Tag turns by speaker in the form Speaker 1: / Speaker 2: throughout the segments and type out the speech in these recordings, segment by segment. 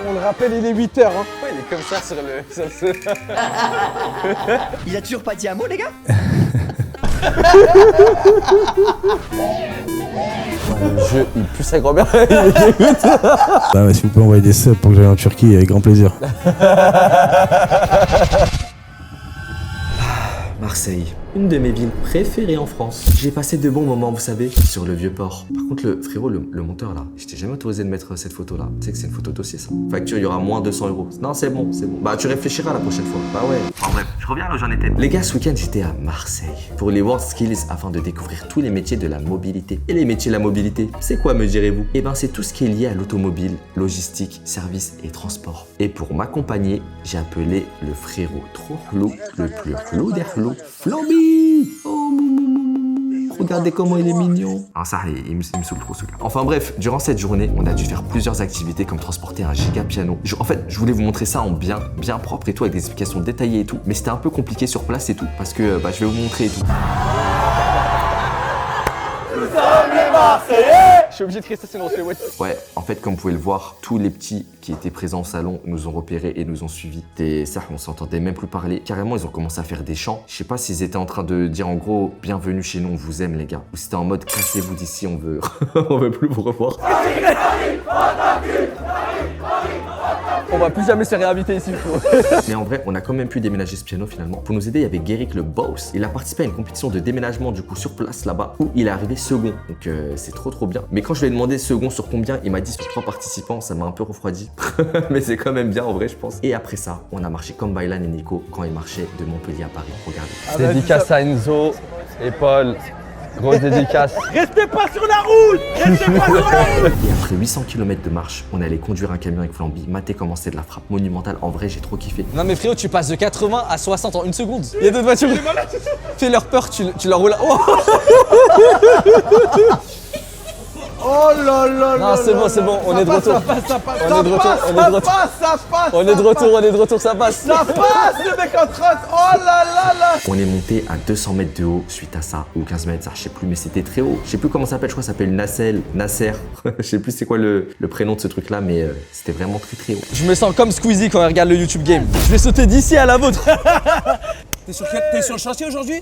Speaker 1: on le rappelle, il est 8h. Hein.
Speaker 2: Ouais, il est comme ça sur le...
Speaker 3: Il a toujours pas dit un mot, les gars?
Speaker 2: Le jeu, il pue sa grand-mère.
Speaker 4: Ah, si vous pouvez envoyer des subs pour que j'aille en Turquie, avec grand plaisir.
Speaker 3: Marseille, une de mes villes préférées en France. J'ai passé de bons moments, vous savez, sur le Vieux-Port. Par contre, le frérot, le monteur là, je t'ai jamais autorisé de mettre cette photo là. Tu sais que c'est une photo dossier ça. Facture, il y aura moins 200 €. Non, c'est bon, c'est bon. Bah, tu réfléchiras la prochaine fois. Bah ouais. En bref, je reviens là où j'en étais. Les gars, ce week-end, j'étais à Marseille pour les World Skills afin de découvrir tous les métiers de la mobilité. Et les métiers de la mobilité, c'est quoi, me direz-vous? Eh ben, c'est tout ce qui est lié à l'automobile, logistique, services et transport. Et pour m'accompagner, j'ai appelé le frérot trop flou, le plus flou des flous, Flamby. Oh, regardez comment il est mignon. Ah ça, il me saoule trop ce gars. Enfin bref, durant cette journée, on a dû faire plusieurs activités comme transporter un giga piano. En fait, je voulais vous montrer ça en bien propre et tout, avec des explications détaillées et tout. Mais c'était un peu compliqué sur place et tout, parce que je vais vous montrer et tout.
Speaker 1: Nous sommes les Marseillais. Je suis obligé de rester sinon je les vois.
Speaker 3: Ouais, en fait, comme vous pouvez le voir, tous les petits qui étaient présents au salon nous ont repérés et nous ont suivis. Et ça, on s'entendait même plus parler. Carrément, ils ont commencé à faire des chants. Je sais pas s'ils étaient en train de dire en gros « Bienvenue chez nous, on vous aime les gars ». Ou c'était en mode « Cassez-vous d'ici, on veut on veut plus vous revoir ».
Speaker 1: On va plus jamais se réinviter ici.
Speaker 3: Mais en vrai, on a quand même pu déménager ce piano finalement. Pour nous aider, il y avait Guéric le boss. Il a participé à une compétition de déménagement du coup sur place là-bas où il est arrivé second. Donc c'est trop bien. Mais quand je lui ai demandé second sur combien, il m'a dit sur 3 participants, ça m'a un peu refroidi. Mais c'est quand même bien en vrai, je pense. Et après ça, on a marché comme Baylan et Nico quand ils marchaient de Montpellier à Paris. Regardez.
Speaker 1: Dédicace à Enzo et Paul. Grosse dédicace.
Speaker 5: Restez pas sur la route. Restez pas sur la route.
Speaker 3: Et après 800 km de marche, on allait conduire un camion avec Flamby, mater comment c'est de la frappe monumentale. En vrai, j'ai trop kiffé.
Speaker 2: Non mais frérot, tu passes de 80 à 60 en une seconde. Il y a d'autres voitures. Fais leur peur, tu leur roules. Oh,
Speaker 5: Oh là là.
Speaker 2: non, c'est bon, on est de retour.
Speaker 5: Ça passe, ça passe.
Speaker 2: On est de retour, on est de retour.
Speaker 5: Ça passe.
Speaker 2: On est de retour, ça passe.
Speaker 5: Ça passe, le mec en trotte. Oh là là là.
Speaker 3: On est monté à 200 mètres de haut suite à ça, ou 15 mètres, ça, je sais plus, mais c'était très haut. Je sais plus comment ça s'appelle, je crois que ça s'appelle Nasser. Je sais plus c'est quoi le prénom de ce truc là, mais c'était vraiment très haut.
Speaker 2: Je me sens comme Squeezie quand il regarde le YouTube Game. Je vais sauter d'ici à la vôtre.
Speaker 5: T'es sur le chantier aujourd'hui?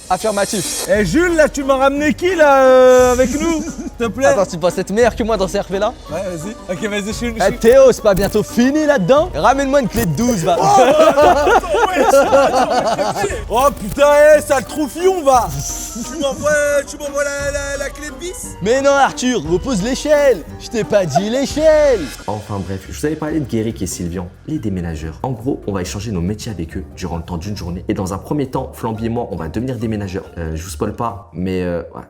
Speaker 2: Affirmatif.
Speaker 5: Eh Jules, là, tu m'as ramené qui là avec nous? S'il te plaît.
Speaker 2: Attends, tu penses être meilleur que moi dans ces RP là?
Speaker 5: Ouais, vas-y. Ok, vas-y, je suis.
Speaker 2: Eh Théo, c'est pas bientôt fini là-dedans? Ramène-moi une clé de 12, va.
Speaker 5: Oh putain, sale troufion, va. Tu m'envoies la clé de vis?
Speaker 2: Mais non Arthur, repose l'échelle. Je t'ai pas dit l'échelle.
Speaker 3: Enfin bref, je vous avais parlé de Guéric et Sylvian, les déménageurs. En gros, on va échanger nos métiers avec eux durant le temps d'une journée. Et dans un premier temps, Flamby et moi, on va devenir déménageurs. Je vous spoil pas, mais ouais.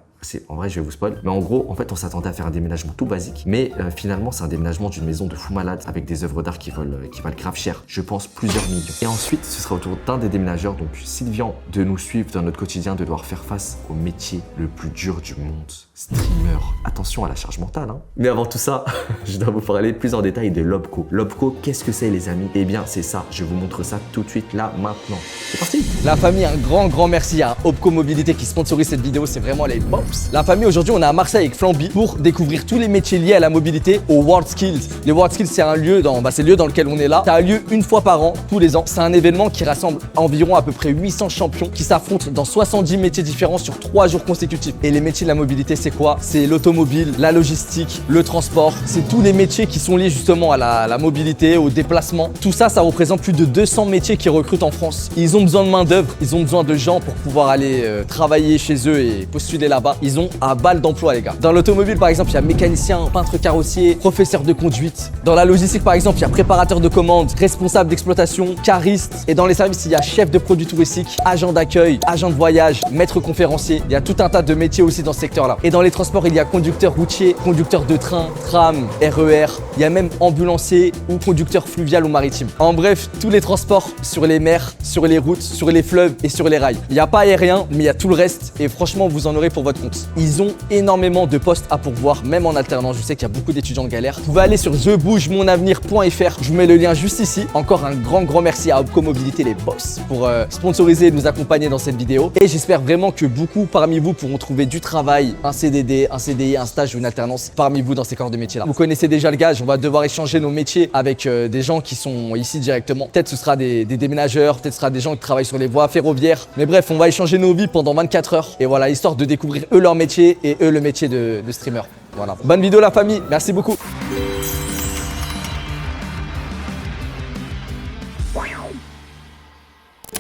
Speaker 3: En vrai, je vais vous spoil. Mais en gros, en fait, on s'attendait à faire un déménagement tout basique. Mais finalement, c'est un déménagement d'une maison de fou malade avec des œuvres d'art qui valent grave cher. Je pense plusieurs millions. Et ensuite, ce sera au tour d'un des déménageurs, donc Sylvian, de nous suivre dans notre quotidien, de devoir faire face au métier le plus dur du monde. Streamer. Attention à la charge mentale, hein. Mais avant tout ça, je dois vous parler plus en détail de Lobco. Lobco, qu'est-ce que c'est, les amis? Eh bien, c'est ça. Je vous montre ça tout de suite, là, maintenant. C'est parti.
Speaker 2: La famille, un grand merci à Opco Mobilité qui sponsorise cette vidéo. C'est vraiment les boss. La famille, aujourd'hui, on est à Marseille avec Flamby pour découvrir tous les métiers liés à la mobilité au World Skills. Les World Skills, c'est un lieu c'est le lieu dans lequel on est là. Ça a lieu une fois par an, tous les ans. C'est un événement qui rassemble environ à peu près 800 champions qui s'affrontent dans 70 métiers différents sur 3 jours consécutifs. Et les métiers de la mobilité, c'est quoi? C'est l'automobile, la logistique, le transport. C'est tous les métiers qui sont liés justement à la mobilité, au déplacement. Tout ça, ça représente plus de 200 métiers qui recrutent en France. Ils ont besoin de main d'œuvre, ils ont besoin de gens pour pouvoir aller travailler chez eux et postuler là-bas. Ils ont à balle d'emploi, les gars. Dans l'automobile, par exemple, il y a mécanicien, peintre carrossier, professeur de conduite. Dans la logistique, par exemple, il y a préparateur de commandes, responsable d'exploitation, cariste. Et dans les services, il y a chef de produits touristiques, agent d'accueil, agent de voyage, maître conférencier. Il y a tout un tas de métiers aussi dans ce secteur-là. Et dans les transports, il y a conducteur routier, conducteur de train, tram, RER. Il y a même ambulancier ou conducteur fluvial ou maritime. En bref, tous les transports sur les mers, sur les routes, sur les fleuves et sur les rails. Il n'y a pas aérien, mais il y a tout le reste. Et franchement, vous en aurez pour votre compte. Ils ont énormément de postes à pourvoir, même en alternance. Je sais qu'il y a beaucoup d'étudiants de galère. Vous pouvez aller sur thebougemonavenir.fr. Je vous mets le lien juste ici. Encore un grand merci à Opco Mobilité, les boss, pour sponsoriser et nous accompagner dans cette vidéo. Et j'espère vraiment que beaucoup parmi vous pourront trouver du travail, un CDD, un CDI, un stage ou une alternance parmi vous dans ces corps de métier là. Vous connaissez déjà le gage, on va devoir échanger nos métiers avec des gens qui sont ici directement. Peut-être ce sera des déménageurs, peut-être ce sera des gens qui travaillent sur les voies ferroviaires. Mais bref, on va échanger nos vies pendant 24 heures. Et voilà, histoire de découvrir eux leur métier et eux le métier de streamer. Voilà. Bonne vidéo la famille, merci beaucoup.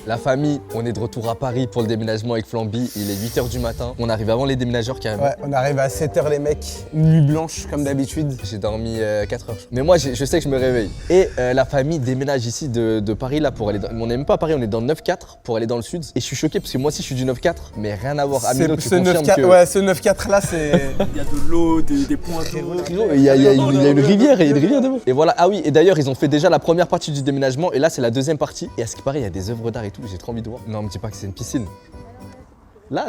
Speaker 2: La famille, on est de retour à Paris pour le déménagement avec Flamby. Il est 8h du matin. On arrive avant les déménageurs carrément.
Speaker 5: Ouais, on arrive à 7h les mecs, nuit blanche comme d'habitude.
Speaker 2: J'ai dormi 4 heures. Mais moi, je sais que je me réveille. Et la famille déménage ici de Paris là pour aller dans... On n'est même pas à Paris, on est dans le 9-4 pour aller dans le sud. Et je suis choqué parce que moi aussi je suis du 9-4, mais rien à voir. Amino, tu confirmes que...
Speaker 5: Ouais, ce 9-4 là, c'est... Il y a de l'eau, des points d'eau.
Speaker 2: Il y a une rivière et il y a une rivière devant. Et voilà, ah oui, et d'ailleurs, ils ont fait déjà la première partie du déménagement et là, c'est la deuxième partie. Et à ce qui paraît, il y a des œuvres d'art et tout. J'ai trop envie de voir. Non, me dis pas que c'est une piscine. Là,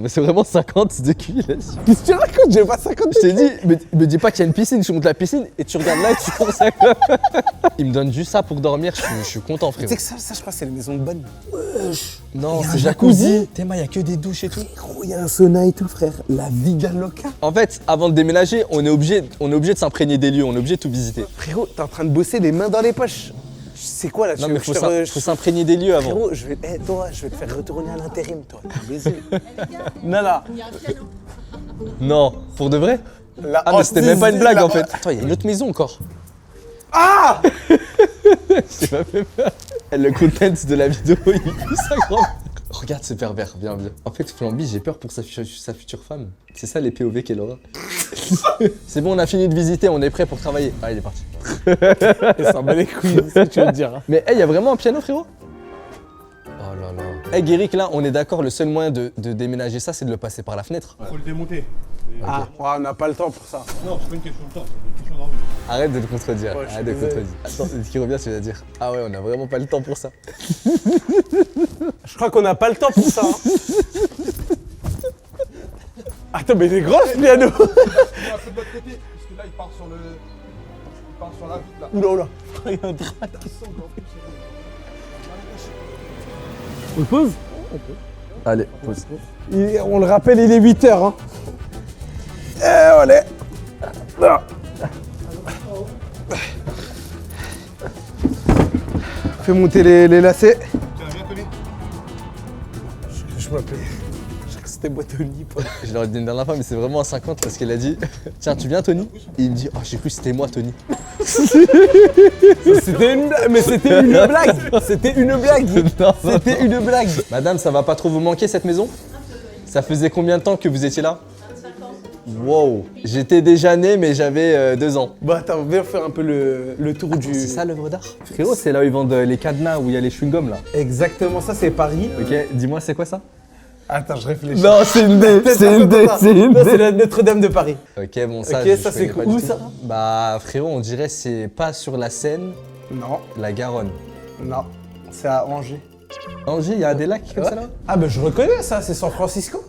Speaker 2: c'est vraiment 50 de QI là.
Speaker 5: Qu'est-ce que tu racontes? J'ai pas 50
Speaker 2: Je t'ai dit, me dis pas qu'il y a une piscine, je monte la piscine et tu regardes là et tu commences à... Il me donne juste ça pour dormir, je suis content frérot.
Speaker 5: Tu sais que ça je crois c'est les maisons de bonne.
Speaker 2: Non,
Speaker 5: y a
Speaker 2: c'est
Speaker 5: un
Speaker 2: jacuzzi. Théma, il y a que des douches et tout.
Speaker 5: Frérot, il y a un sauna et tout frère. La vida loca.
Speaker 2: En fait, avant de déménager, on est obligé de s'imprégner des lieux, on est obligé de tout visiter.
Speaker 5: Frérot, t'es en train de bosser les mains dans les poches. C'est quoi là?
Speaker 2: Non mais faut s'imprégner des lieux avant.
Speaker 5: Frérot, je vais te faire retourner à l'intérim, toi. Baiser. Non.
Speaker 2: Non, pour de vrai?
Speaker 5: Là,
Speaker 2: Ah mais c'était même pas une blague en fait. Attends, il y a une autre maison encore.
Speaker 5: Ah
Speaker 2: J'ai pas fait peur. Le content de la vidéo, il pue sa grand-mère. Regarde ce pervers, viens. En fait, Flamby, j'ai peur pour sa future femme. C'est ça les POV qu'elle aura. C'est bon, on a fini de visiter, on est prêt pour travailler. Ah, il est parti.
Speaker 5: Il s'en bat les couilles, c'est ce que tu veux dire.
Speaker 2: Mais hey, y a vraiment un piano, frérot? Oh là là. Hey, Guéric, là, on est d'accord, le seul moyen de déménager ça, c'est de le passer par la fenêtre.
Speaker 6: Faut le démonter.
Speaker 5: Ah, ouais, on n'a pas le temps pour ça.
Speaker 6: Non, c'est pas une question de temps, c'est une question d'envie.
Speaker 2: Arrête de te contredire.
Speaker 5: Ouais, je suis
Speaker 2: Arrête de te
Speaker 5: désolé.
Speaker 2: contredire. Attends, dès qu'il revient, tu vas dire ah ouais, on a vraiment pas le temps pour ça.
Speaker 5: Je crois qu'on n'a pas le temps pour ça. Hein. Attends, mais il est grand ce piano.
Speaker 6: On va faire de l'autre côté, parce que là, il part sur la vide là.
Speaker 5: Oula, oula. Il y a un drap qui sort. On le pose?
Speaker 2: Allez, pose.
Speaker 5: On le rappelle, il est 8h. Hein. Allez. Ah. Fais monter les lacets.
Speaker 6: Tiens, viens, Tony.
Speaker 5: Je m'appelais. Je crois que c'était moi, Tony.
Speaker 2: Je leur ai dit une dernière fois, mais c'est vraiment à 50 parce qu'elle a dit tiens, tu viens, Tony? Et il me dit oh, j'ai cru que c'était moi, Tony.
Speaker 5: C'était une blague. Mais c'était une blague. C'était une blague.
Speaker 2: Non,
Speaker 5: C'était une blague.
Speaker 2: Madame, ça va pas trop vous manquer cette maison? Ça faisait combien de temps que vous étiez là? 25 ans. Wow. J'étais déjà né, mais j'avais 2 ans.
Speaker 5: Bah attends, viens faire un peu le tour du...
Speaker 2: C'est ça l'œuvre d'art? Frérot, c'est là où ils vendent les cadenas, où il y a les chewing-gums là.
Speaker 5: Exactement ça, c'est Paris.
Speaker 2: Ok, dis-moi, c'est quoi ça?
Speaker 5: Attends, je réfléchis.
Speaker 2: Non, c'est une dé, c'est une dé, c'est une
Speaker 5: Non,
Speaker 2: dé.
Speaker 5: c'est la Notre-Dame de Paris.
Speaker 2: Ok, bon, ça.
Speaker 5: Ok,
Speaker 2: je
Speaker 5: ça, c'est
Speaker 2: connais pas
Speaker 5: où,
Speaker 2: du
Speaker 5: ça
Speaker 2: tout. Bah, frérot, on dirait c'est pas sur la Seine,
Speaker 5: Non,
Speaker 2: la Garonne.
Speaker 5: non, c'est à Angers.
Speaker 2: Angers, il y a des lacs comme ça là?
Speaker 5: Ah bah je reconnais ça, c'est San Francisco.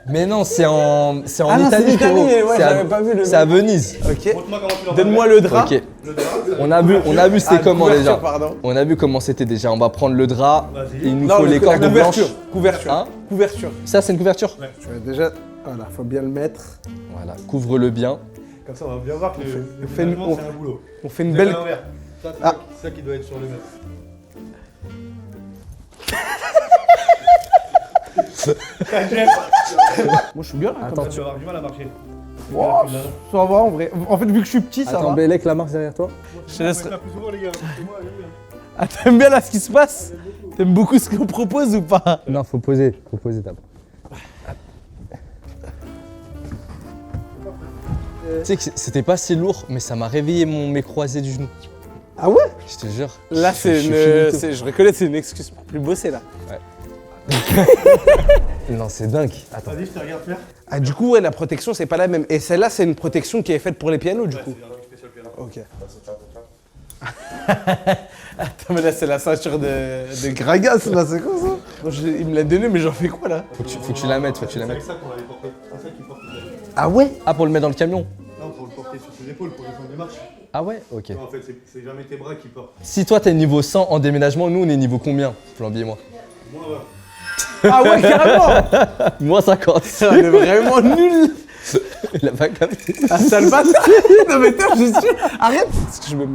Speaker 2: Mais non, c'est en
Speaker 5: Ah non, c'est
Speaker 2: Italie,
Speaker 5: l'Italie,
Speaker 2: frérot.
Speaker 5: ouais,
Speaker 2: C'est à-
Speaker 5: j'avais pas vu le
Speaker 2: C'est à
Speaker 5: mec.
Speaker 2: Venise.
Speaker 5: Ok.
Speaker 6: Montre-moi comment tu l'envoies.
Speaker 5: Donne-moi le drap.
Speaker 2: Ok.
Speaker 6: Le drap.
Speaker 2: On a vu c'était
Speaker 5: Ah,
Speaker 2: comment
Speaker 5: couverture,
Speaker 2: déjà.
Speaker 5: pardon.
Speaker 2: On a vu comment c'était déjà. On va prendre le drap.
Speaker 6: Vas-y.
Speaker 2: Et il nous
Speaker 5: Non,
Speaker 2: faut les
Speaker 5: la
Speaker 2: cordes blanches.
Speaker 5: couverture. Couverture.
Speaker 2: Hein
Speaker 5: Couverture.
Speaker 2: Ça, c'est une couverture.
Speaker 5: Tu vas déjà. Voilà, faut bien le mettre.
Speaker 2: Voilà, couvre-le bien.
Speaker 6: Comme ça, on va bien voir que le
Speaker 5: fait une-
Speaker 6: déménagement, c'est un boulot.
Speaker 5: On fait une
Speaker 6: C'est
Speaker 5: belle.
Speaker 6: à l'envers. Ça, c'est
Speaker 5: Ah.
Speaker 6: ça qui doit être sur le mur.
Speaker 5: Moi je suis bien là.
Speaker 2: Attends,
Speaker 6: Tu vas avoir du mal à marcher.
Speaker 5: Wow, ça va en vrai. En fait, vu que je suis petit, ça va.
Speaker 2: Bellec, la marche derrière toi.
Speaker 5: Je te laisse.
Speaker 6: Faites-la plus souvent, les gars. C'est moi, allez,
Speaker 5: Ah, t'aimes bien là ce qui se passe? T'aimes beaucoup ce qu'on propose ou pas?
Speaker 2: Non, faut poser d'abord. Tu sais que c'était pas si lourd, mais ça m'a réveillé mes croisés du genou.
Speaker 5: Ah ouais?
Speaker 2: Je te jure.
Speaker 5: Là,
Speaker 2: Je
Speaker 5: c'est
Speaker 2: suis
Speaker 5: une.
Speaker 2: finito.
Speaker 5: Je reconnais, c'est une excuse pour plus bosser là.
Speaker 2: Non, c'est dingue. Attends.
Speaker 6: Vas-y, je te regarde faire.
Speaker 5: Ah, du coup, ouais, la protection, c'est pas la même. Et celle-là, c'est une protection qui est faite pour les pianos, du coup.
Speaker 6: C'est un spécial piano.
Speaker 5: Ok. Attends, mais là, c'est la ceinture de Gragas, là, c'est quoi ça? Moi, il me l'a donné, mais j'en fais quoi là?
Speaker 2: Faut que tu la mettes, faut que tu la
Speaker 6: C'est avec
Speaker 2: mettes.
Speaker 6: ça qu'on va les porter. C'est ça qui porte les pianos.
Speaker 5: Ah ouais?
Speaker 2: Ah, pour le mettre dans le camion?
Speaker 6: Non, pour le porter sur ses épaules, pour descendre des marches.
Speaker 2: Ah ouais? Ok.
Speaker 6: Non, en fait, c'est jamais tes bras qui portent.
Speaker 2: Si toi t'es niveau 100 en déménagement, nous on est niveau combien? Flamby et moi.
Speaker 6: Moi, ouais.
Speaker 5: Ah ouais, carrément.
Speaker 2: Moins 50.
Speaker 5: On est vraiment nul.
Speaker 2: Il a pas capté.
Speaker 5: Ah, sale bâtard. Non mais toi, je suis... Arrête. Parce que je me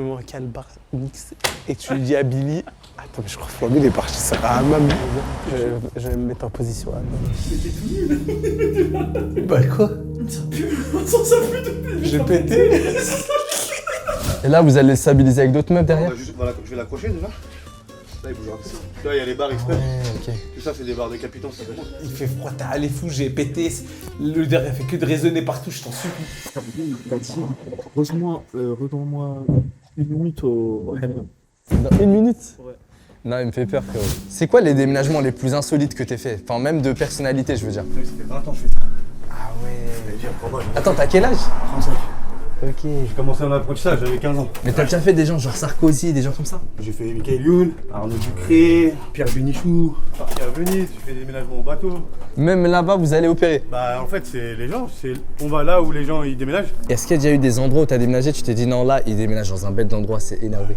Speaker 5: mets en calbar mix et tu lui dis à Billy... Attends, mais je crois que Flamby, il est parti sur un hammam. Je vais me mettre en position. Bah quoi? Ça pue. J'ai pété.
Speaker 2: Et là, vous allez le stabiliser avec d'autres meufs derrière?
Speaker 6: Voilà, je vais l'accrocher déjà. Là, il bougera aussi. Là, il y a les barres exprès.
Speaker 2: Ok.
Speaker 6: Tout ça, c'est des barres de capitans, ça.
Speaker 5: Il fait froid, t'as allé fou, j'ai pété. Le derrière fait que de résonner partout, je t'en supplie.
Speaker 7: Rejoins-moi 1 minute au
Speaker 2: Dans 1 minute? Ouais. Non, il me fait peur, frérot. C'est quoi les déménagements les plus insolites que t'aies fait? Enfin, même de personnalité, je veux dire.
Speaker 6: Ça fait 20 ans que je fais ça.
Speaker 2: Ah ouais.
Speaker 6: Dire,
Speaker 2: Attends, t'as quel âge?
Speaker 6: 35.
Speaker 2: Ok.
Speaker 6: J'ai commencé en apprentissage, j'avais 15 ans.
Speaker 2: Mais t'as déjà fait des gens genre Sarkozy, des gens comme ça?
Speaker 6: J'ai fait Michael Youn, Arnaud Ducré, Pierre Bénichou, parti à Venise, j'ai fait des déménagements au bateau.
Speaker 2: Même là-bas, vous allez opérer?
Speaker 6: Bah en fait c'est les gens, on va là où les gens ils déménagent.
Speaker 2: Est-ce qu'il y a déjà eu des endroits où t'as déménagé, tu t'es dit non là, il déménage dans un bête d'endroit, c'est énervé?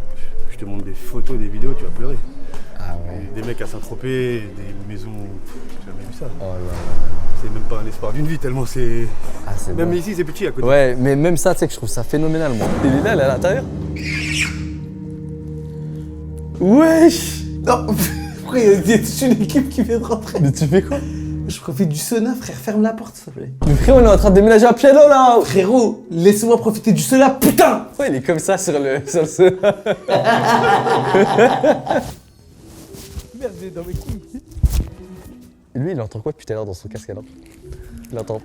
Speaker 6: Je te montre des photos, des vidéos, tu vas pleurer.
Speaker 2: Ah ouais.
Speaker 6: Des mecs à Saint-Tropez, des maisons, j'ai jamais vu ça.
Speaker 2: Oh là là.
Speaker 6: C'est même pas un espoir d'une vie tellement c'est...
Speaker 2: Ah c'est
Speaker 6: Même
Speaker 2: bon.
Speaker 6: ici c'est petit à côté.
Speaker 2: Ouais, mais même ça, tu sais que je trouve ça phénoménal, moi. Il est là, elle est à l'intérieur. Wesh!
Speaker 5: Non, pourquoi il y a toute une équipe qui vient de rentrer?
Speaker 2: Mais tu fais quoi?
Speaker 5: Je profite du sauna, frère, ferme la porte, s'il te plaît.
Speaker 2: Mais frérot, on est en train de déménager à piano là!
Speaker 5: Frérot, laisse-moi profiter du sauna, putain!
Speaker 2: Ouais, il est comme ça sur le sol.
Speaker 5: Merde, j'ai dans mes couilles.
Speaker 2: Et lui, il entend quoi depuis tout à l'heure dans son casque alors? Il entend.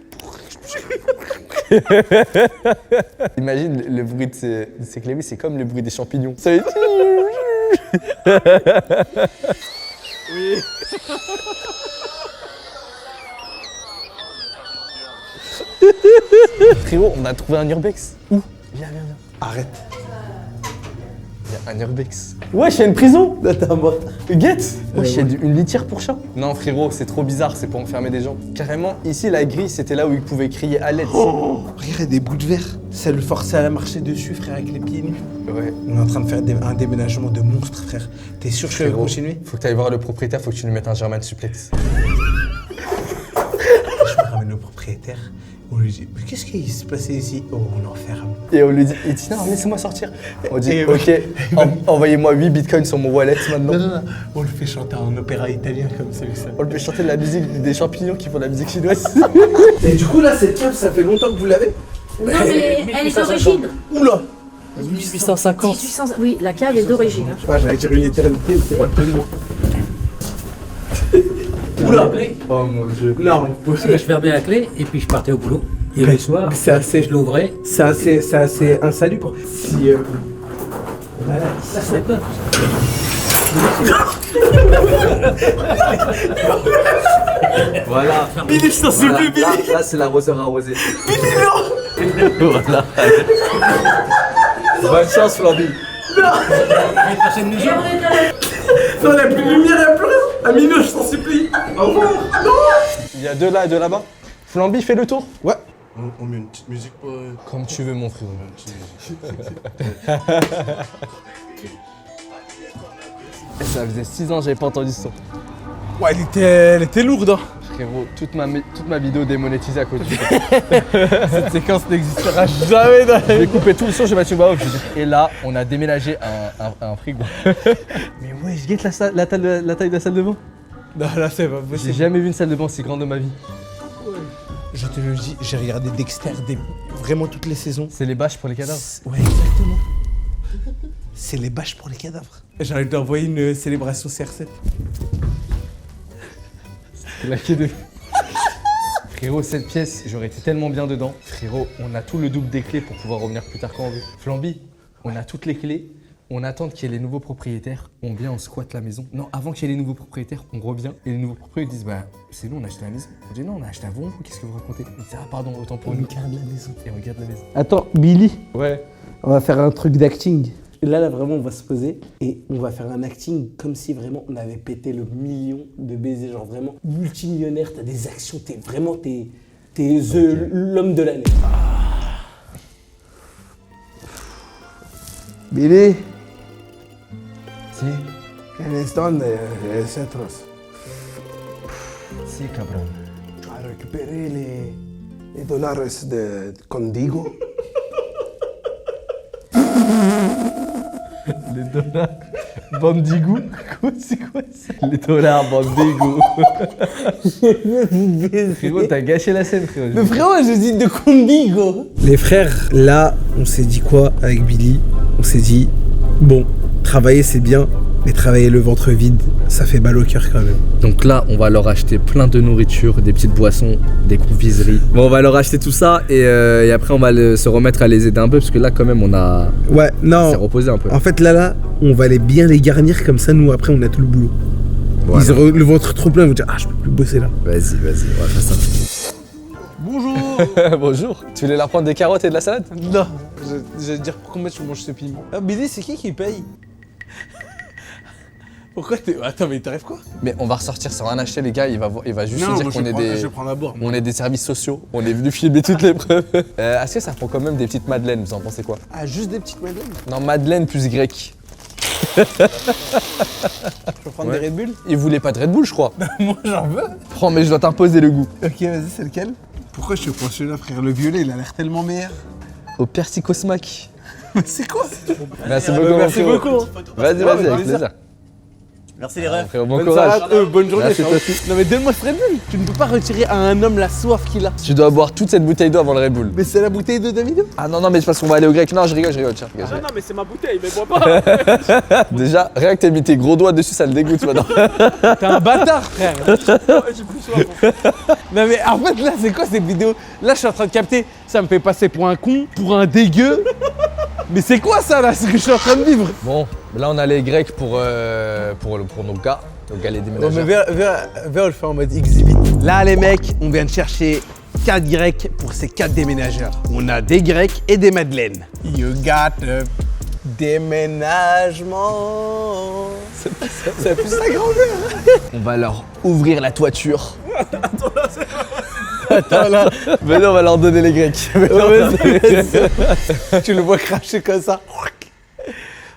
Speaker 2: Imagine le bruit de ses clés, c'est comme le bruit des champignons. Ça fait...
Speaker 5: Oui.
Speaker 2: Frérot, on a trouvé un urbex. Où? Viens.
Speaker 5: Arrête.
Speaker 2: Il y a un urbex. Wesh, il y a une prison.
Speaker 5: Attends, moi.
Speaker 2: Guette. Wesh, il y a une litière pour chat. Non, frérot, c'est trop bizarre, c'est pour enfermer des gens. Carrément, ici, la grille, c'était là où ils pouvaient crier à l'aide.
Speaker 5: Oh, regarde, des bouts de verre. Ça le forçait à marcher dessus, frère, avec les pieds nus.
Speaker 2: Ouais.
Speaker 5: On est en train de faire un déménagement de monstre, frère. T'es sûr que je vais
Speaker 2: Frérot,
Speaker 5: continuer?
Speaker 2: faut que tu ailles voir le propriétaire, faut que tu lui mettes un German suplex.
Speaker 5: Je ramène le propriétaire. On lui dit, mais qu'est-ce qui s'est passé ici? Oh, on l'enferme.
Speaker 2: Et on lui dit, il dit non, laissez-moi sortir. On dit,
Speaker 5: Et
Speaker 2: ok, envoyez-moi 8 bitcoins sur mon wallet maintenant.
Speaker 5: Non. On le fait chanter un opéra italien comme celui-là.
Speaker 2: On le fait chanter de la musique des champignons qui font de la musique chinoise.
Speaker 5: Et du coup, là, cette cave, ça fait longtemps que vous l'avez?
Speaker 8: Non, mais elle est d'origine.
Speaker 5: Oula!
Speaker 2: 1850.
Speaker 8: 1800, oui, la cave est d'origine. hein.
Speaker 5: Ah, j'allais dire une éternité, mais c'est pas le mot. Oula!
Speaker 2: Oh mon dieu.
Speaker 5: Non,
Speaker 9: Je fermais la clé et puis je partais au boulot. Et le soir,
Speaker 5: c'est assez,
Speaker 9: je l'ouvrais.
Speaker 5: c'est assez insalubre. Si, voilà.
Speaker 9: Ça fait peur.
Speaker 2: Voilà.
Speaker 5: Billy, je t'en
Speaker 2: Voilà.
Speaker 5: souviens, Billy!
Speaker 2: Là, c'est l'arroseur arrosé. Voilà. Bonne chance, Flamby.
Speaker 9: Les prochaines maisons,
Speaker 5: Non, il n'y a plus de lumière, il n'y a plus rien! Amino, je t'en supplie! Au revoir!
Speaker 2: Il y a deux là et deux là-bas. Flamby, fais le tour.
Speaker 5: Ouais.
Speaker 6: On met une petite musique pour...
Speaker 2: Comme tu veux, mon frérot. Ça faisait 6 ans que j'avais pas entendu ce son.
Speaker 5: Ouais, elle était lourde, hein.
Speaker 2: Frérot, toute ma vidéo démonétisée à cause de ça.
Speaker 5: Cette séquence n'existera jamais dans la
Speaker 2: J'ai coupé tout le son, j'ai battu une voix off. Et là, on a déménagé un frigo. Mais ouais, je guette la taille de la salle de bain.
Speaker 5: Non, là, c'est pas
Speaker 2: J'ai
Speaker 5: possible.
Speaker 2: jamais vu une salle de bain aussi grande de ma vie.
Speaker 5: Je te le dis, j'ai regardé Dexter vraiment toutes les saisons.
Speaker 2: C'est les bâches pour les cadavres.
Speaker 5: Ouais, exactement. C'est les bâches pour les cadavres. J'ai envie d'envoyer une célébration CR7.
Speaker 2: C'est la queue de... Frérot, cette pièce, j'aurais été tellement bien dedans. Frérot, on a tout le double des clés pour pouvoir revenir plus tard quand on veut. Flamby, on a toutes les clés. On attend qu'il y ait les nouveaux propriétaires. On vient, on squatte la maison. Non, avant qu'il y ait les nouveaux propriétaires, on revient. Et les nouveaux propriétaires disent, bah, c'est nous, on a acheté la maison. On dit, non, on a acheté avant vous, qu'est-ce que vous racontez? Ils disent, ah, pardon, autant pour nous.
Speaker 5: Regarde la maison.
Speaker 2: Et on regarde la maison.
Speaker 5: Attends, Billy,
Speaker 2: Ouais.
Speaker 5: on va faire un truc d'acting. Là, vraiment, on va se poser et on va faire un acting comme si vraiment on avait pété le million de baisers. Genre vraiment multimillionnaire, t'as des actions, t'es l'homme de l'année. Billy,
Speaker 2: Si.
Speaker 5: quel instant c'est atroce.
Speaker 2: Si, cabrón.
Speaker 5: A récupérer les dollars de Condigo.
Speaker 2: Les dollars Bandigo. C'est quoi ça? Les dollars Bandigo. Frérot, t'as gâché la scène, frérot.
Speaker 5: Mais frérot, je dis de Condigo. Les frères, là, on s'est dit quoi avec Billy? On s'est dit, bon, travailler c'est bien, mais travailler le ventre vide, ça fait mal au cœur quand même.
Speaker 2: Donc là, on va leur acheter plein de nourriture, des petites boissons, des confiseries. Bon, on va leur acheter tout ça et après on va se remettre à les aider un peu parce que là quand même on a...
Speaker 5: Ouais, non.
Speaker 2: s'est reposé un peu.
Speaker 5: En fait, là, on va bien les garnir comme ça, nous après on a tout le boulot.
Speaker 2: Voilà.
Speaker 5: Ils auront le ventre trop plein, ils vont dire, ah, je peux plus bosser là.
Speaker 2: Vas-y, on va faire ça.
Speaker 7: Bonjour.
Speaker 2: Bonjour. Tu voulais leur prendre des carottes et de la salade?
Speaker 5: Non, je vais te dire combien tu manges ce piment. Ah, Billy, c'est qui paye? Pourquoi t'es... Attends, mais il t'arrive quoi?
Speaker 2: Mais on va ressortir sans rien acheter les gars, il va juste se dire qu'on est
Speaker 7: Je vais prendre à boire.
Speaker 2: on est des services sociaux, on est venu filmer toutes les preuves. Est-ce que ça prend quand même des petites madeleines, vous en pensez quoi?
Speaker 5: Ah, juste des petites madeleines?
Speaker 2: Non, madeleine plus grec.
Speaker 5: Je peux prendre des Red Bull?
Speaker 2: Il voulait pas de Red Bull, je crois.
Speaker 5: Moi, j'en veux.
Speaker 2: Prends, mais je dois t'imposer le goût.
Speaker 5: Ok, vas-y, c'est lequel? Pourquoi je te prends celui-là, frère? Le violet, il a l'air tellement meilleur.
Speaker 2: Au persicosmac.
Speaker 5: Mais c'est quoi?
Speaker 2: Merci beaucoup.
Speaker 5: Merci
Speaker 2: mon frérot.
Speaker 5: beaucoup.
Speaker 2: Vas-y, avec plaisir.
Speaker 7: Merci les rêves.
Speaker 2: Frérot, bon
Speaker 5: Bonne
Speaker 2: courage.
Speaker 5: salade, bonne journée.
Speaker 2: Merci,
Speaker 5: ça
Speaker 2: toi
Speaker 5: va.
Speaker 2: aussi.
Speaker 5: Non mais donne-moi ce Red Bull. Tu ne peux pas retirer à un homme la soif qu'il a.
Speaker 2: Tu dois boire toute cette bouteille d'eau avant le Red Bull.
Speaker 5: Mais c'est la bouteille de Davido.
Speaker 2: Ah non, mais c'est parce qu'on va aller au grec. Non, je rigole, tiens. Regarde.
Speaker 7: Non, mais c'est ma bouteille, mais bois pas.
Speaker 2: Déjà, rien que t'as mis tes gros doigts dessus, ça le dégoûte maintenant.
Speaker 5: T'es un bâtard, frère.
Speaker 7: J'ai plus soif.
Speaker 5: Non mais en fait là c'est quoi cette vidéo? Là je suis en train de capter, ça me fait passer pour un con, pour un dégueu. Mais c'est quoi ça là, ce que je suis en train de vivre?
Speaker 2: Bon, là on a les grecs pour nos gars les
Speaker 5: Bon mais
Speaker 2: déménageurs.
Speaker 5: viens on le fait en mode exhibit. Là les mecs, on vient de chercher 4 grecs pour ces 4 déménageurs. On a des grecs et des madeleines. You got a déménagement. C'est plus sa grand-mère.
Speaker 2: On va leur ouvrir la toiture.
Speaker 5: Attends là.
Speaker 2: Mais non, on va leur donner les grecs.
Speaker 5: Tu le vois cracher comme ça.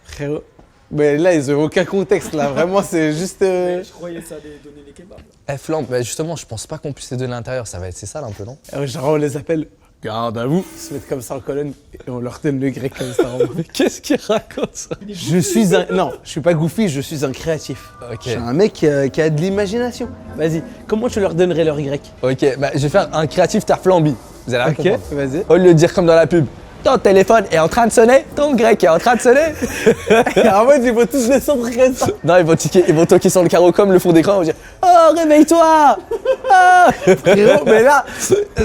Speaker 5: Frérot. Mais là, ils ont aucun contexte là. Vraiment, c'est juste.
Speaker 7: Je croyais ça allait donner les kebabs.
Speaker 2: Eh Flambe, bah justement, je pense pas qu'on puisse les donner à l'intérieur. Ça va être sale un peu, non?
Speaker 5: Genre, on les appelle. Garde à vous. Ils se mettent comme ça en colonne et on leur donne le grec comme ça.
Speaker 2: Mais qu'est-ce qu'il raconte ça?
Speaker 5: Je suis un. Non, je suis pas goofy, je suis un créatif.
Speaker 2: Ok.
Speaker 5: Je suis un mec qui a de l'imagination. Vas-y, comment tu leur donnerais leur grec?
Speaker 2: Ok, bah je vais faire un créatif tar flambi. Vous allez rien
Speaker 5: Ok,
Speaker 2: comprendre.
Speaker 5: vas-y.
Speaker 2: Au lieu de dire comme dans la pub, ton téléphone est en train de sonner, ton grec est en train de sonner.
Speaker 5: En fait, ils vont tous descendre comme ça.
Speaker 2: Non, ils vont toquer sur le carreau comme le fond d'écran, ils vont dire oh, réveille-toi. Ah.
Speaker 5: Frérot, mais là,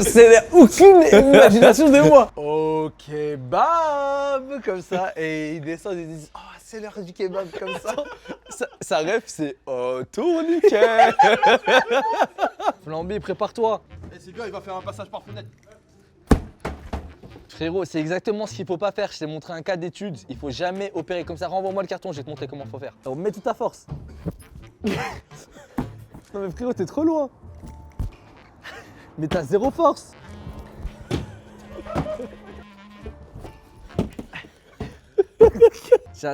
Speaker 5: c'est aucune imagination de moi. Au kebab, comme ça, et ils descendent et ils disent oh, c'est l'heure du kebab, comme ça.
Speaker 2: Sa ref, c'est oh, tourniquet. Flambi, prépare-toi.
Speaker 6: Eh, c'est bien, il va faire un passage par fenêtre.
Speaker 2: Frérot, c'est exactement ce qu'il faut pas faire. Je t'ai montré un cas d'étude. Il faut jamais opérer comme ça. Renvoie-moi le carton, je vais te montrer comment faut faire. Alors, mets toute ta force. Non mais frérot, t'es trop loin. Mais t'as zéro force.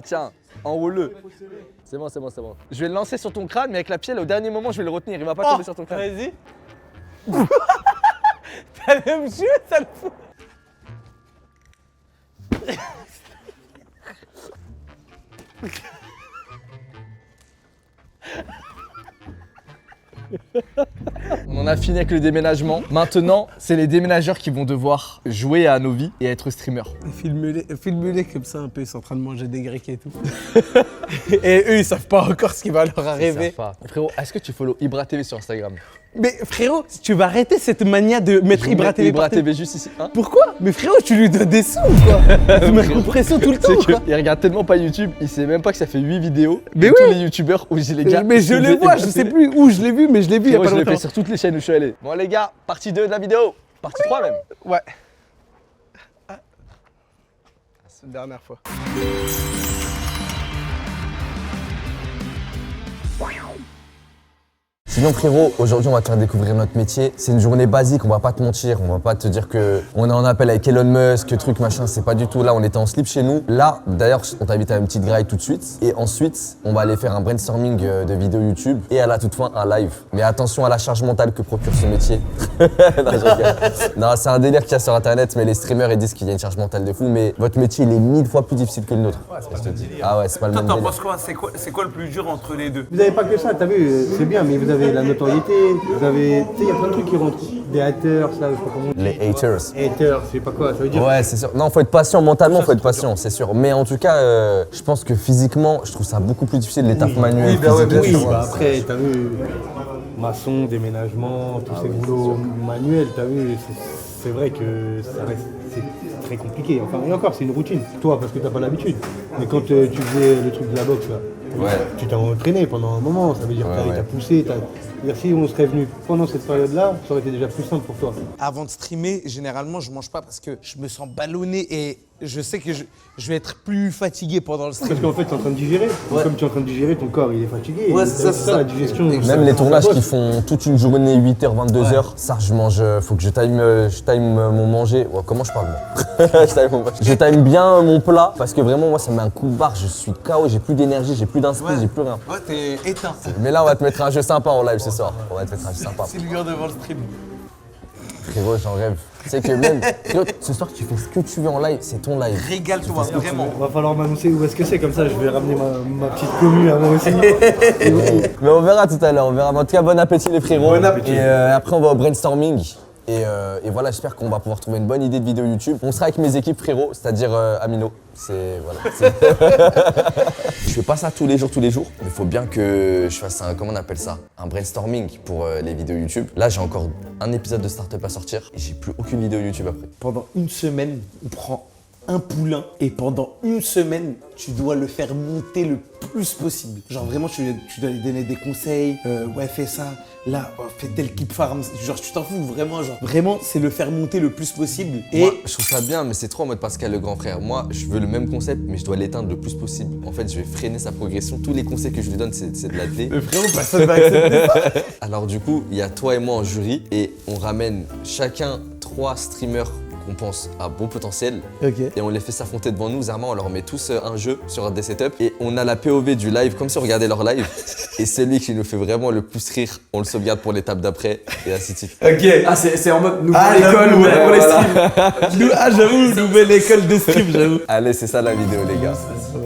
Speaker 2: Tiens, enroule-le. C'est bon. Je vais le lancer sur ton crâne, mais avec la pielle, au dernier moment, je vais le retenir. Il va pas tomber sur ton crâne.
Speaker 5: Vas-y. T'allais me tuer, ça le fout.
Speaker 2: On en a fini avec le déménagement. Maintenant, c'est les déménageurs qui vont devoir jouer à nos vies et être streamers.
Speaker 5: Filme-les comme ça un peu, ils sont en train de manger des grecs et tout. Et eux, ils savent pas encore ce qui va leur arriver.
Speaker 2: Frérot, est-ce que tu follow Ibra TV sur Instagram?
Speaker 5: Mais frérot, tu vas arrêter cette mania de mettre Ibra TV
Speaker 2: Ibra
Speaker 5: partout.
Speaker 2: TV juste ici. Hein?
Speaker 5: Pourquoi? Mais frérot, tu lui donnes des sous ou quoi? Tu mets coup de pression tout le temps ou
Speaker 2: C'est
Speaker 5: quoi?
Speaker 2: qu'il regarde tellement pas YouTube, il sait même pas que ça fait 8 vidéos.
Speaker 5: Mais
Speaker 2: Et
Speaker 5: oui.
Speaker 2: tous les youtubeurs où j'ai les gars.
Speaker 5: Mais je le vois, je sais plus où je l'ai vu, mais je l'ai vu il y a
Speaker 2: Moi,
Speaker 5: pas
Speaker 2: je l'ai fait
Speaker 5: longtemps.
Speaker 2: sur toutes les chaînes où je suis allé. Bon les gars, partie 2 de la vidéo. Partie 3 même.
Speaker 5: Ouais. Ah. C'est la dernière fois.
Speaker 1: Sinon frérot, aujourd'hui on va te faire découvrir notre métier. C'est une journée basique, on va pas te mentir, on va pas te dire que on est en appel avec Elon Musk, truc machin, c'est pas du tout. Là on était en slip chez nous. Là d'ailleurs on t'invite à une petite graille tout de suite. Et ensuite on va aller faire un brainstorming de vidéos YouTube et à la toute fin un live. Mais attention à la charge mentale que procure ce métier. Non, je rigole. Non, c'est un délire qu'il y a sur internet, mais les streamers ils disent qu'il y a une charge mentale de fou, mais votre métier il est 1000 fois plus difficile que le nôtre. Je te dis. Ah ouais, c'est pas le même délire.
Speaker 6: T'en penses quoi? C'est quoi le plus dur entre les deux?
Speaker 5: Vous n'avez pas que ça, t'as vu, c'est bien, mais vous avez la notoriété, vous avez. Tu sais, il y a plein de trucs qui rentrent. Des haters, là, je sais pas comment on dit.
Speaker 1: Les haters.
Speaker 5: Haters, je sais pas quoi, ça veut dire.
Speaker 1: Ouais, c'est sûr. Non, faut être patient, mentalement, faut être patient, c'est sûr. Mais en tout cas, je pense que physiquement, je trouve ça beaucoup plus difficile les tafs manuels.
Speaker 5: Après, t'as vu, maçon, déménagement, tous ces boulots manuels, t'as vu, c'est vrai que ça reste. C'est très compliqué. Enfin, et encore, c'est une routine. Toi, parce que t'as pas l'habitude. Mais quand tu faisais le truc de la boxe, là, tu t'es entraîné pendant un moment. Ça veut dire que t'as poussé. Si on serait venu pendant cette période-là, ça aurait été déjà plus simple pour toi.
Speaker 10: Avant de streamer, généralement, je mange pas parce que je me sens ballonné et je sais que je vais être plus fatigué pendant le stream.
Speaker 5: Parce qu'en fait, tu es en train de digérer. Comme tu es en train de digérer, ton corps il est fatigué.
Speaker 10: Ouais, c'est ça,
Speaker 5: la digestion.
Speaker 1: Même les tournages qui font toute une journée, 8h, 22h, ça je mange, faut que je time mon manger. Ouais, comment je parle moi? Je time bien mon plat parce que vraiment moi ça me met un coup de barre, je suis KO, j'ai plus d'énergie, j'ai plus d'inspi, j'ai plus rien.
Speaker 10: Ouais, t'es éteint.
Speaker 1: Mais là on va te mettre un jeu sympa en live ce soir. On va te mettre un jeu sympa.
Speaker 10: C'est le gars devant le stream.
Speaker 1: Frérot, j'en rêve. Tu sais que même, frérot, ce soir tu fais ce que tu veux en live, c'est ton live.
Speaker 10: Régale-toi, vraiment.
Speaker 5: Va falloir m'annoncer où est-ce que c'est, comme ça je vais ramener ma petite commu à moi aussi.
Speaker 1: Mais on verra tout à l'heure, on verra. Mais en tout cas, bon appétit les frérots.
Speaker 5: Bon appétit.
Speaker 1: Et après on va au brainstorming. Et voilà, j'espère qu'on va pouvoir trouver une bonne idée de vidéo YouTube. On sera avec mes équipes frérots, c'est-à-dire Amino. Je fais pas ça tous les jours, mais il faut bien que je fasse comment on appelle ça, un brainstorming pour les vidéos YouTube. Là, j'ai encore un épisode de Startup à sortir et j'ai plus aucune vidéo YouTube après.
Speaker 10: Pendant une semaine, on prend un poulain et pendant une semaine, tu dois le faire monter le plus possible. Genre vraiment, tu dois lui donner des conseils. Ouais, fais ça. Là, fais tel keep farm. Genre, tu t'en fous vraiment. Genre, vraiment, c'est le faire monter le plus possible. Et
Speaker 1: moi, je trouve ça bien, mais c'est trop en mode Pascal le grand frère. Moi, je veux le même concept, mais je dois l'éteindre le plus possible. En fait, je vais freiner sa progression. Tous les conseils que je lui donne, c'est de la clé.
Speaker 10: le frérot, personne va accepter ça.
Speaker 1: Alors du coup, il y a toi et moi en jury et on ramène chacun 3 streamers qu'on pense à bon potentiel et on les fait s'affronter devant nous. Zerma, on leur met tous un jeu sur des setups et on a la POV du live comme si on regardait leur live et celui qui nous fait vraiment le plus rire, on le sauvegarde pour l'étape d'après et ainsi de suite.
Speaker 2: Ok, c'est en mode nouvelle école pour les streams.
Speaker 10: J'avoue, nouvelle école de stream, j'avoue.
Speaker 1: Allez, c'est ça la vidéo les gars.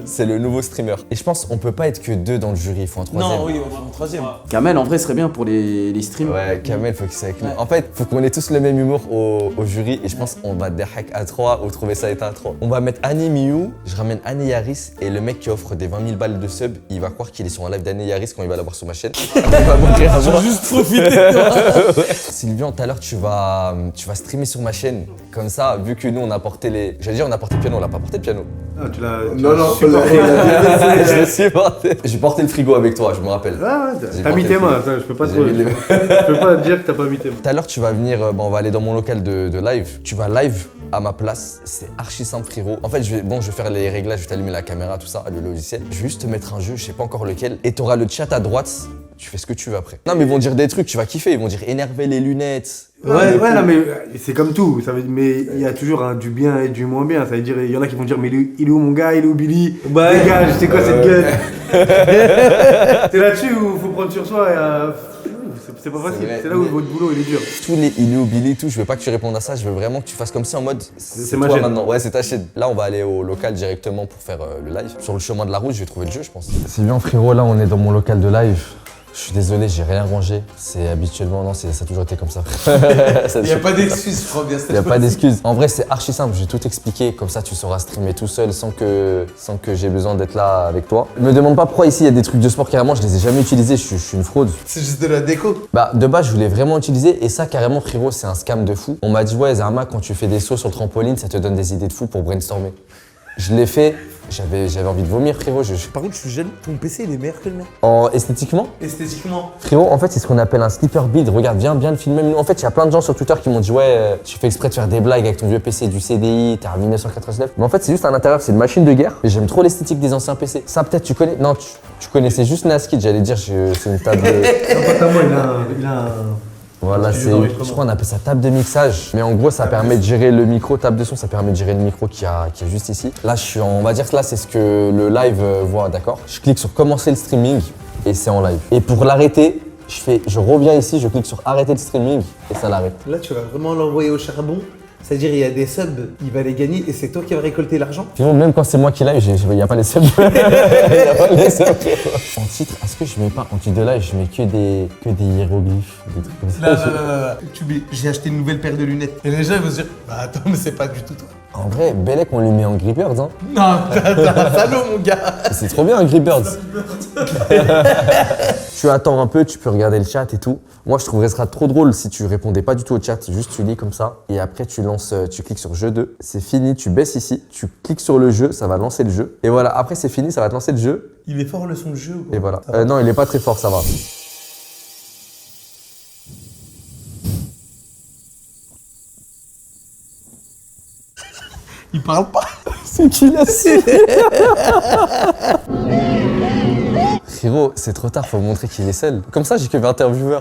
Speaker 1: C'est le nouveau streamer. Et je pense on peut pas être que 2 dans le jury, il faut un 3e.
Speaker 10: Non, oui, on fait un 3e.
Speaker 2: Kamel, en vrai, serait bien pour les streams.
Speaker 1: Ouais, Kamel, faut qu'il soit avec nous. En fait, faut qu'on ait tous le même humour au jury et je pense on va des hacks à 3 ou trouver ça éteint à 3. On va mettre Annie Miou, je ramène Annie Yaris et le mec qui offre des 20 000 balles de sub, il va croire qu'il est sur un live d'Annie Yaris quand il va l'avoir sur ma chaîne. Il va m'ouvrir à moi.
Speaker 10: Juste profiter de toi.
Speaker 1: Sylvian, tout à l'heure tu vas streamer sur ma chaîne. Comme ça, vu que nous on a porté les. J'allais dire on a porté le piano, on l'a pas porté le piano.
Speaker 6: Ah, tu l'as.
Speaker 1: Je me suis porté. J'ai porté le frigo avec toi, je me rappelle.
Speaker 6: Ah,
Speaker 1: J'ai
Speaker 6: t'as mis
Speaker 1: porté
Speaker 6: tes
Speaker 1: le
Speaker 6: mains,
Speaker 1: frigo.
Speaker 6: ça, je peux pas
Speaker 1: J'ai mis les-
Speaker 6: je peux pas dire que t'as pas mis tes mains.
Speaker 1: Tout à l'heure, tu vas venir, on va aller dans mon local de live. Tu vas live à ma place. C'est archi simple, frérot. En fait, je vais faire les réglages, je vais t'allumer la caméra, tout ça, le logiciel. Je vais juste te mettre un jeu, je sais pas encore lequel. Et t'auras le chat à droite. Tu fais ce que tu veux après. Non, mais ils vont dire des trucs, tu vas kiffer. Ils vont dire énerver les lunettes.
Speaker 6: Ouais, non, mais c'est comme tout. Mais il y a toujours du bien et du moins bien. Ça veut dire, il y en a qui vont dire, mais il est où mon gars, il est où Billy? Dégage, c'est quoi cette gueule? C'est là-dessus où il faut prendre sur soi et c'est pas facile.
Speaker 1: vrai,
Speaker 6: C'est là où votre boulot il est dur.
Speaker 1: Tous les il est où Billy, tout, je veux pas que tu répondes à ça. Je veux vraiment que tu fasses comme ça en mode. C'est
Speaker 6: ma
Speaker 1: toi
Speaker 6: chaîne.
Speaker 1: maintenant. Ouais, c'est ta chaîne. Là, on va aller au local directement pour faire le live. Sur le chemin de la route, je vais trouver le jeu, je pense. C'est bien, frérot. Là, on est dans mon local de live. Je suis désolé, j'ai rien rangé. C'est habituellement, non, ça a toujours été comme ça.
Speaker 10: Il y a pas d'excuse, je crois bien.
Speaker 1: Il n'y a pas d'excuse. En vrai, c'est archi simple. Je vais tout expliquer. Comme ça, tu sauras streamer tout seul sans que j'ai besoin d'être là avec toi. Me demande pas pourquoi ici il y a des trucs de sport carrément. Je les ai jamais utilisés. Je suis une fraude.
Speaker 10: C'est juste de la déco.
Speaker 1: Bah, de base, je voulais vraiment utiliser. Et ça, carrément, frérot, c'est un scam de fou. On m'a dit, ouais, Zerma, quand tu fais des sauts sur le trampoline, ça te donne des idées de fou pour brainstormer. Je l'ai fait, j'avais envie de vomir, frérot.
Speaker 10: Par contre, je suis jeune, ton PC il est meilleur que le mien.
Speaker 1: Esthétiquement?
Speaker 10: Esthétiquement.
Speaker 1: Frérot, en fait, c'est ce qu'on appelle un sleeper build. Regarde, viens bien le filmer. En fait, il y a plein de gens sur Twitter qui m'ont dit ouais, tu fais exprès de faire des blagues avec ton vieux PC du CDI, t'es en 1999. Mais en fait, c'est juste à l'intérieur, c'est une machine de guerre. Et j'aime trop l'esthétique des anciens PC. Ça, peut-être, tu connais. Non, tu connaissais juste Naskid, j'allais dire, c'est une table.
Speaker 6: Un pote à moi, il a un.
Speaker 1: Voilà, je crois qu'on appelle ça table de mixage. Mais en gros, ça permet de gérer le micro, table de son, ça permet de gérer le micro qui est juste ici. Là, on va dire que là, c'est ce que le live voit, d'accord? Je clique sur commencer le streaming et c'est en live. Et pour l'arrêter, je reviens ici, je clique sur arrêter le streaming et ça l'arrête.
Speaker 10: Là, tu vas vraiment l'envoyer au charbon. C'est-à-dire, il y a des subs, il va les gagner et c'est toi qui vas récolter l'argent.
Speaker 1: Sinon, même quand c'est moi qui live, il n'y a pas les subs. Il n'y a pas les subs. En titre, est-ce que je mets pas en titre de live, je mets que des hiéroglyphes, des trucs comme ça.
Speaker 10: Là. J'ai acheté une nouvelle paire de lunettes. Et les gens ils vont se dire, bah attends, mais c'est pas du tout toi.
Speaker 1: En vrai, Bellec, on lui met en Angry Birds, hein.
Speaker 10: Non, t'as un salaud, mon gars.
Speaker 1: C'est trop bien, Angry Birds. Tu attends un peu, tu peux regarder le chat et tout. Moi, je trouverais ça trop drôle si tu répondais pas du tout au chat, juste tu lis comme ça. Et après, tu cliques sur jeu 2. C'est fini, tu baisses ici, tu cliques sur le jeu, ça va lancer le jeu. Et voilà, après c'est fini, ça va te lancer le jeu.
Speaker 10: Il est fort le son de jeu ou quoi?
Speaker 1: Et voilà. Non, il est pas très fort, ça va.
Speaker 10: Il parle pas.
Speaker 1: C'est qui là? Frérot, c'est trop tard, faut montrer qu'il est seul. Comme ça, j'ai que 20 viewers.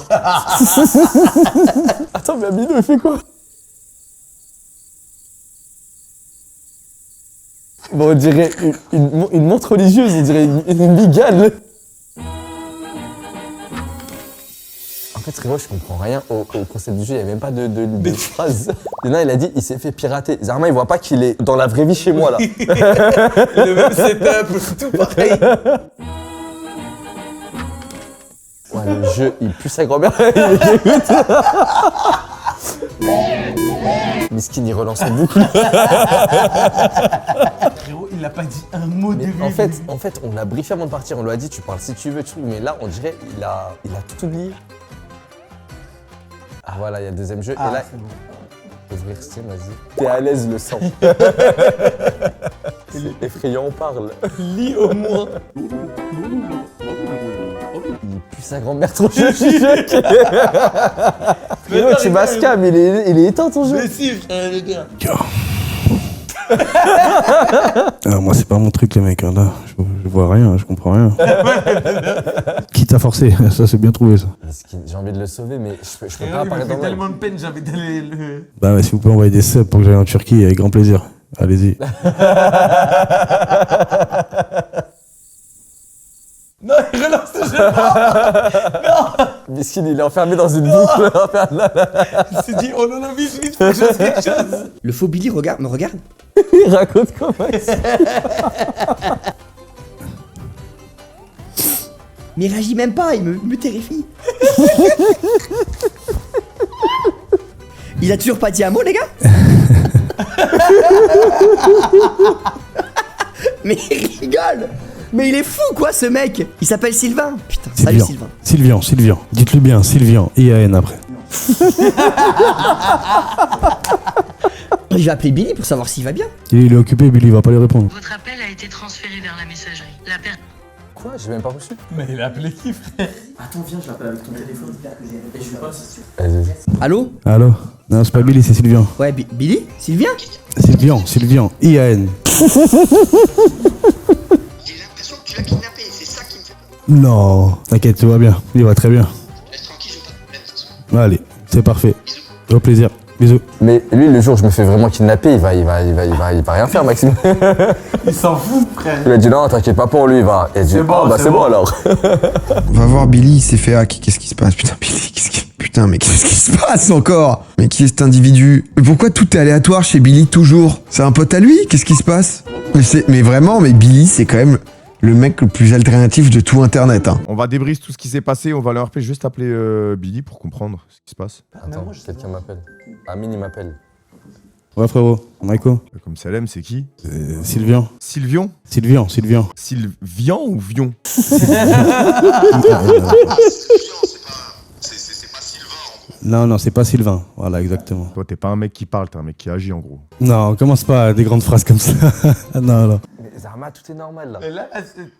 Speaker 1: Attends, mais Amino, il fait quoi? Bon, on dirait une montre religieuse, on dirait une bigale. En fait, frérot, je comprends rien au concept du jeu, il n'y a même pas de phrase. Il y en a, il a dit, il s'est fait pirater. Zarma, il voit pas qu'il est dans la vraie vie chez moi, là.
Speaker 10: Le même setup, tout pareil.
Speaker 1: Ouais, le jeu, il pue sa grand-mère. Miskin, il relance en boucle.
Speaker 10: Frérot, il n'a pas dit un mot de
Speaker 1: En fait, on l'a briefé avant de partir. On lui a dit, tu parles si tu veux, truc. Mais là, on dirait, il a tout oublié. Ah voilà, il y a le deuxième jeu.
Speaker 10: Ah,
Speaker 1: et là,
Speaker 10: c'est bon.
Speaker 1: Ouvrir Steam, vas-y. T'es à l'aise, le sang. C'est effrayant, on parle.
Speaker 10: Lis au moins.
Speaker 1: Il pue sa grand-mère trop jeu. Frérot, tu vas scam, il est éteint ton jeu.
Speaker 10: Mais si, frère, les gars.
Speaker 4: Ah, moi, c'est pas mon truc, les mecs. Hein. Là, je vois rien, je comprends rien. Qui t'a forcé? Ça, c'est bien trouvé, ça.
Speaker 1: J'ai envie de le sauver, mais je peux
Speaker 10: Frérot,
Speaker 1: pas
Speaker 10: il m'a
Speaker 1: apparaître
Speaker 10: fait
Speaker 1: dans le
Speaker 10: tellement de peine, j'avais d'aller le...
Speaker 4: Bah, si vous pouvez envoyer des subs pour que j'aille en Turquie, avec grand plaisir. Allez-y.
Speaker 10: Non, il relance le jeu.
Speaker 1: Miskin, il est enfermé dans une boucle.
Speaker 10: Il s'est dit, on en a envie, vite, faut que je fasse quelque chose.
Speaker 2: Le faux Billy me regarde.
Speaker 1: Il raconte comment il
Speaker 2: Mais il réagit même pas, il me terrifie. Il a toujours pas dit un mot, les gars. Mais il rigole. Mais il est fou, quoi, ce mec. Il s'appelle Sylvain. Putain, salut Sylvain.
Speaker 4: Sylvian. Dites-le bien, Sylvian. IAN après.
Speaker 2: Je vais appeler Billy pour savoir s'il va bien.
Speaker 4: Il est occupé, Billy, il va pas lui répondre.
Speaker 8: Votre appel a été transféré vers la messagerie.
Speaker 1: Quoi? J'ai même pas reçu.
Speaker 10: Mais il a appelé qui, frère?
Speaker 2: Attends, viens, je l'appelle avec ton téléphone. Je passe.
Speaker 1: Vas-y.
Speaker 2: Allô?
Speaker 4: Allô? Non, c'est pas Billy, c'est Sylvian.
Speaker 2: Ouais, Billy? Sylvien?
Speaker 4: Sylvian. IAN.
Speaker 11: J'ai l'impression que tu l'as kidnappé, c'est ça qui me fait peur.
Speaker 4: Non, t'inquiète, tout va bien. Il va très bien.
Speaker 11: Laisse tranquille, je veux pas de problème de toute façon.
Speaker 4: Allez, c'est parfait. Au plaisir. Bisous.
Speaker 1: Mais lui, le jour où je me fais vraiment kidnapper, il va rien faire, Maxime.
Speaker 10: Il s'en fout, frère.
Speaker 1: Il a dit non, t'inquiète pas pour lui, il va. Et il dit, c'est bon alors.
Speaker 12: Va voir Billy, il s'est fait hack. Qu'est-ce qui se passe? Putain, Billy, Putain, mais qu'est-ce qui se passe encore? Mais qui est cet individu? Mais pourquoi tout est aléatoire chez Billy toujours? C'est un pote à lui? Qu'est-ce qui se passe? Mais vraiment, mais Billy, c'est quand même le mec le plus alternatif de tout Internet. Hein.
Speaker 13: On va débriefer tout ce qui s'est passé. On va leur juste appeler Billy pour comprendre ce qui se passe.
Speaker 1: Attends, quelqu'un m'appelle. Amine, il m'appelle.
Speaker 4: Ouais, frérot. Maïko.
Speaker 13: Comme Salem, c'est qui?
Speaker 4: Sylvian.
Speaker 13: Sylvian
Speaker 4: Sylvian.
Speaker 13: Sylvian ou Vion?
Speaker 4: Non, c'est pas Sylvain. Voilà, exactement.
Speaker 13: Toi, t'es pas un mec qui parle, t'es un mec qui agit en gros.
Speaker 4: Non, commence pas à des grandes phrases comme ça. non.
Speaker 1: Mais Zarma, tout est normal là.
Speaker 10: Mais là,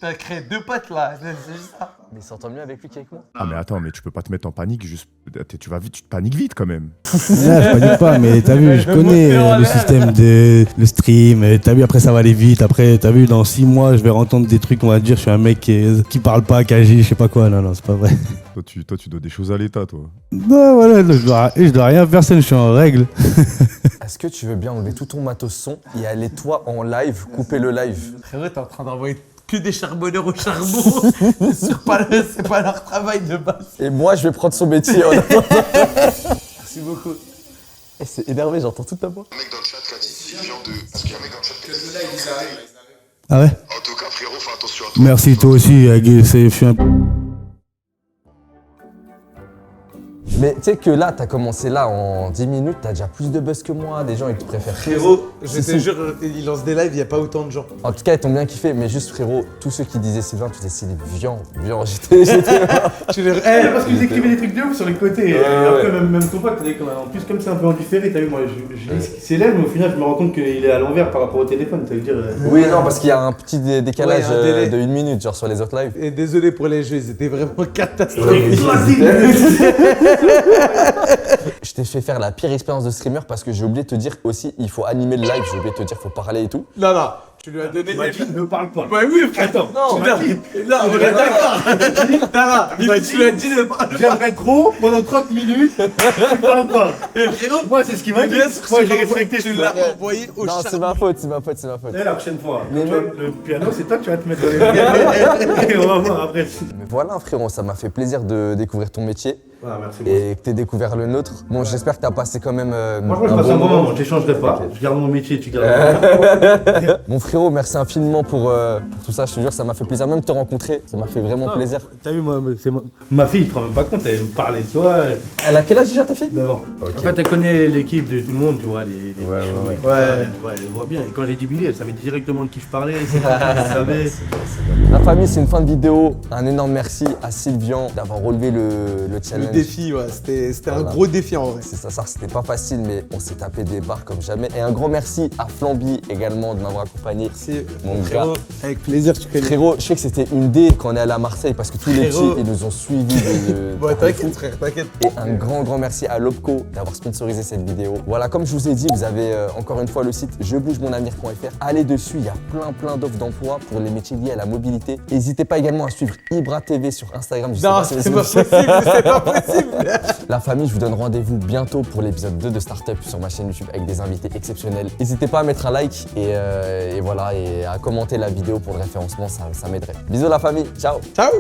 Speaker 10: t'as créé 2 potes là, c'est juste ça.
Speaker 1: Mais il s'entend mieux avec lui qu'avec moi.
Speaker 13: Ah mais attends, mais tu peux pas te mettre en panique, juste tu vas vite, tu te paniques vite quand même.
Speaker 4: Là, je panique pas, mais t'as vu, je connais le système le stream. T'as vu, après ça va aller vite. Après, t'as vu, dans 6 mois, je vais entendre des trucs, on va dire, je suis un mec qui parle pas, qui agit, je sais pas quoi. Non, c'est pas vrai.
Speaker 13: Toi, tu dois des choses à l'État, toi.
Speaker 4: Non, voilà, je dois rien à personne, je suis en règle.
Speaker 1: Est-ce que tu veux bien enlever tout ton matos son et aller toi en live, couper le live?
Speaker 10: Frérot, t'es en train d'envoyer que des charbonneurs au charbon. C'est pas leur travail de base.
Speaker 1: Et moi, je vais prendre son métier en attendant.
Speaker 10: Merci beaucoup.
Speaker 1: Eh, c'est énervé, j'entends toute ta voix.
Speaker 11: Un mec dans le chat qui a dit Sylvian de. Parce qu'il y a un mec dans le chat qui a dit Sylvian de.
Speaker 4: Ah ouais?
Speaker 11: En tout cas, frérot, fais attention à toi.
Speaker 4: Merci, toi aussi, je suis un...
Speaker 1: Mais tu sais que là, t'as commencé là en 10 minutes, t'as déjà plus de buzz que moi, des gens ils te préfèrent.
Speaker 10: Frérot, je te jure, il lance des lives, il y a pas autant de gens.
Speaker 1: En tout cas, ils t'ont bien kiffé, mais juste frérot, tous ceux qui disaient Sylvain, tu disais Sylvian, j'étais
Speaker 6: parce que vous écrivez des trucs de ouf sur les côtés. Et après, même ton pote, en plus, comme c'est un peu en différé, t'as vu, moi, je dis ce qui s'élève, mais au final, je me rends compte qu'il est à l'envers par rapport au téléphone, ça veut dire.
Speaker 1: Oui, non, parce qu'il y a un petit décalage
Speaker 10: Ouais, un délai.
Speaker 1: de 1 minute, genre sur les autres lives.
Speaker 10: Et désolé pour les jeux, ils étaient vraiment catastrophiques.
Speaker 1: Je t'ai fait faire la pire expérience de streamer parce que j'ai oublié de te dire aussi, il faut animer le live, j'ai oublié de te dire, faut parler et tout.
Speaker 10: Non, tu lui as donné
Speaker 6: Tu m'as dit, ne parle pas.
Speaker 10: Ouais, oui, attends. Non, on est d'accord. Tara, tu lui as dit de parler.
Speaker 6: J'aimerais trop, pendant 30 minutes, tu parles pas. Moi, c'est ce qui m'a dit. Moi, j'ai respecté
Speaker 10: tu l'as envoyé au
Speaker 1: Non,
Speaker 10: charbon.
Speaker 1: c'est ma faute, c'est ma faute.
Speaker 6: La prochaine fois,
Speaker 1: Mais
Speaker 6: le piano, c'est toi qui vas te mettre dans les et on va voir après.
Speaker 1: Mais voilà frérot, ça m'a fait plaisir de découvrir ton métier.
Speaker 6: Ah, merci beaucoup.
Speaker 1: Et que t'aies découvert le nôtre. Bon, j'espère que t'as passé quand même
Speaker 6: Franchement, je passe un bon moment, je t'échangerai pas. Je garde mon métier, tu gardes
Speaker 1: Mon frérot, merci infiniment pour tout ça. Je te jure, ça m'a fait plaisir même de te rencontrer. Ça m'a fait vraiment plaisir.
Speaker 6: T'as vu, moi, c'est ma fille, tu te rends même pas compte, elle me parlait, tu vois.
Speaker 1: Elle a quel âge déjà ta fille?
Speaker 6: D'avant. En fait, elle connaît l'équipe de tout le monde, tu vois. Ouais, elle voit bien. Et quand j'ai dit Billy, elle savait directement de qui je parlais. Elle savait.
Speaker 1: La famille, c'est une fin de vidéo. Un énorme merci à Sylvian d'avoir relevé le challenge.
Speaker 10: Le défi, ouais, c'était un gros défi en vrai.
Speaker 1: C'est ça, c'était pas facile, mais on s'est tapé des barres comme jamais. Et un grand merci à Flamby également de m'avoir accompagné.
Speaker 10: Merci,
Speaker 1: mon
Speaker 10: frérot.
Speaker 1: gars.
Speaker 10: Avec plaisir, tu connais.
Speaker 1: Frérot, je sais que c'était une dé quand on est allé à Marseille parce que tous les petits, ils nous ont suivis.
Speaker 10: Bon, t'inquiète, frère, t'inquiète.
Speaker 1: Et un grand merci à Lopco d'avoir sponsorisé cette vidéo. Voilà, comme je vous ai dit, vous avez encore une fois le site jebougemonavenir.fr. Allez dessus, il y a plein d'offres d'emploi pour les métiers liés à la mobilité. N'hésitez pas également à suivre Ibra TV sur Instagram.
Speaker 10: Non, c'est pas possible.
Speaker 1: La famille, je vous donne rendez-vous bientôt pour l'épisode 2 de Startup sur ma chaîne YouTube avec des invités exceptionnels. N'hésitez pas à mettre un like et voilà, et à commenter la vidéo pour le référencement, ça m'aiderait. Bisous la famille, ciao.
Speaker 10: Ciao.